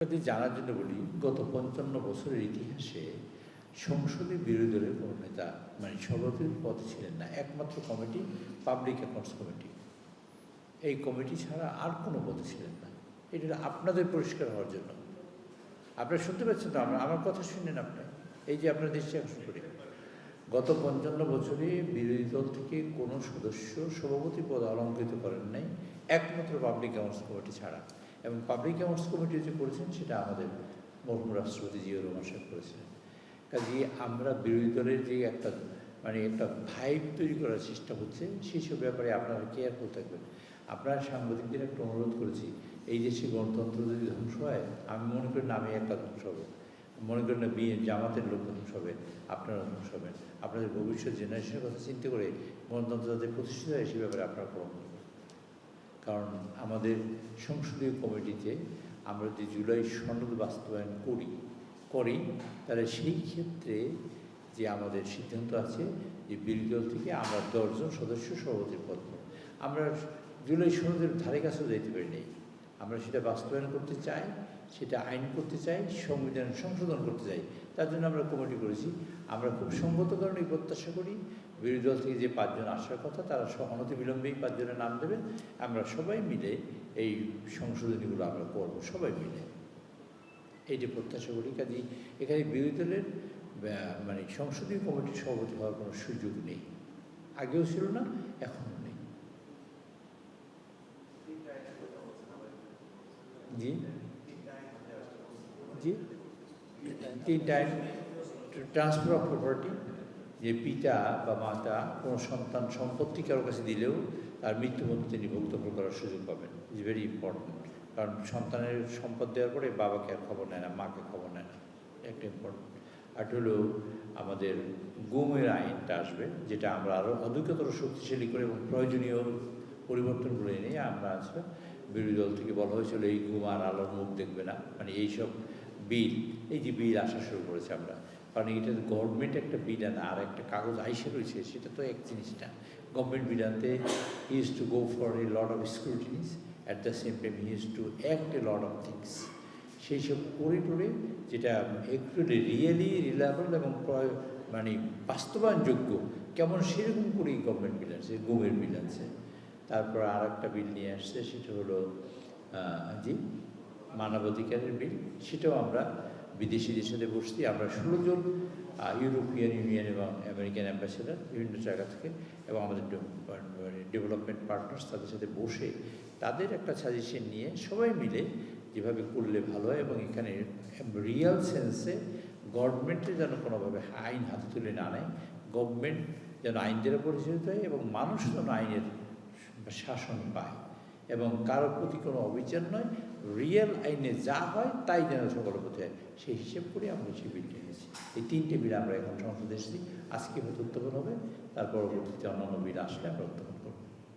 যদি জানার জন্য বলি, গত ৫৫ বছরের ইতিহাসে সংসদে বিরোধী দলের কোনো নেতা সভাপতির পদে ছিলেন না। একমাত্র কমিটি পাবলিক অ্যাকাউন্টস কমিটি। এই কমিটি ছাড়া আর কোনো পদে ছিলেন না। এটা আপনাদের পরিষ্কার হওয়ার জন্য। আপনারা শুনতে পাচ্ছেন তো? আমার কথা শুনেন আপনি। এই যে আপনার দৃষ্টি আকর্ষণ করি, গত ৫৫ বছরে বিরোধী দল থেকে কোনো সদস্য সভাপতি পদ অলঙ্কৃত করেন নাই, একমাত্র পাবলিক অ্যাকাউন্টস কমিটি ছাড়া। এবং পাবলিক অ্যাকাউন্টস কমিটি যে করেছেন সেটা আমাদের মরহুম রাষ্ট্রপতি জিয়াউর রহমান সাহেব করেছিলেন। কাজেই আমরা বিরোধী দলের যে একটা একটা ভাইব তৈরি করার চেষ্টা হচ্ছে, সেসব ব্যাপারে আপনারা কেয়ারফুল থাকবেন। আপনারা সাংবাদিকদের একটা অনুরোধ করেছি, এই দেশে গণতন্ত্র যদি ধ্বংস হয়, আমি মনে করি না আমি একটা ধ্বংস হবে, মনে করেন না জামাতের লোক ধ্বংস হবে, আপনারা ধ্বংস হবেন। আপনাদের ভবিষ্যৎ জেনারেশনের কথা চিন্তা করে গণতন্ত্র যাতে প্রতিষ্ঠিত হয় সে ব্যাপারে আপনারা কর্ম করবেন। কারণ আমাদের সংসদীয় কমিটিতে আমরা যে জুলাই সনদ বাস্তবায়ন করি তাহলে সেই ক্ষেত্রে যে আমাদের সিদ্ধান্ত আছে যে বিরোধী দল থেকে আমরা 10 জন সদস্য সভাপতির পদ। আমরা জুলাই সনদের ধারে কাছেও যাইতে পারি নাই। আমরা সেটা বাস্তবায়ন করতে চাই, সেটা আইন করতে চাই, সংবিধান সংশোধন করতে চাই। তার জন্য আমরা কমিটি করেছি। আমরা খুব সঙ্গত কারণেই প্রত্যাশা করি বিরোধী দল থেকে যে 5 জন আসার কথা তারা অনতিবিলম্বেই 5 জনের নাম দেবেন। আমরা সবাই মিলে এই সংশোধনীগুলো আমরা করব, সবাই মিলে এইটা প্রত্যাশা করি। কাজেই এখানে বিরোধী দলের সংসদীয় কমিটির সভাপতি হওয়ার কোনো সুযোগ নেই, আগেও ছিল না, এখনও নেই। জি জি 3 টাইম ট্রান্সফার অফ প্রপার্টি, যে পিতা বা মাতা কোনো সন্তান সম্পত্তি কারোর কাছে দিলেও তার মৃত্যুবরণ তিনি ভুক্তভোগ করার সুযোগ পাবেন। Is very important. কারণ সন্তানের সম্পদ দেওয়ার পরে বাবাকে আর খবর নেয় না, মাকে খবর নেয় না, একটা ইম্পর্টেন্ট। আর হলো আমাদের গুমের আইনটা আসবে, যেটা আমরা আরও অধিকতর শক্তিশালী করে এবং প্রয়োজনীয় পরিবর্তনগুলো এনে আমরা আসলে বিরোধী দল থেকে বলা হয়েছিল এই গুম আর আলোর মুখ দেখবে না, এইসব বিল, এই যে বিল আসা শুরু করেছে আমরা, কারণ এটা গভর্নমেন্ট একটা বিল আনা আর একটা কাগজ আইসে রয়েছে, সেটা তো এক জিনিসটা। গভর্নমেন্ট বিল আনতে he is to go for a lot of scrutinies, at the same time he is to act a lot of things. সেই সব করে যেটা একটুলি রিয়েলি রিলায়েবল এবং বাস্তবায়নযোগ্য কেমন সেরকম করেই গভর্নমেন্ট বিল আনছে, গুমের বিল আনছে। তারপর আর একটা বিল নিয়ে আসছে, সেটা হলো মানবাধিকারের বিল। সেটাও আমরা বিদেশিদের সাথে বসছি। আমরা 16 জন ইউরোপিয়ান ইউনিয়ন এবং আমেরিকান অ্যাম্বাসেডার বিভিন্ন জায়গা থেকে এবং আমাদের ডেভেলপমেন্ট পার্টনার্স তাদের সাথে বসে তাদের একটা সাজেশন নিয়ে সবাই মিলে যেভাবে করলে ভালো হয় এবং এখানে রিয়াল সেন্সে গভর্নমেন্টের যেন কোনোভাবে আইন হাতে তুলে না নেয়, গভর্নমেন্ট যেন আইন দ্বারা পরিচালিত হয় এবং মানুষ যেন আইনের শাসন পায় এবং কারোর প্রতি কোনো অবিচার নয়, রিয়েল আইনে যা হয় তাই যেন সকলের প্রতি হয়, সেই হিসেব করে আমরা সেই বিলটি এনেছি। এই 3টে বিল আমরা এখন সংসদে এসেছি। আজকে হয়তো উত্থাপন হবে, তার পরবর্তীতে অন্যান্য বিল আসলে আমরা উত্থাপন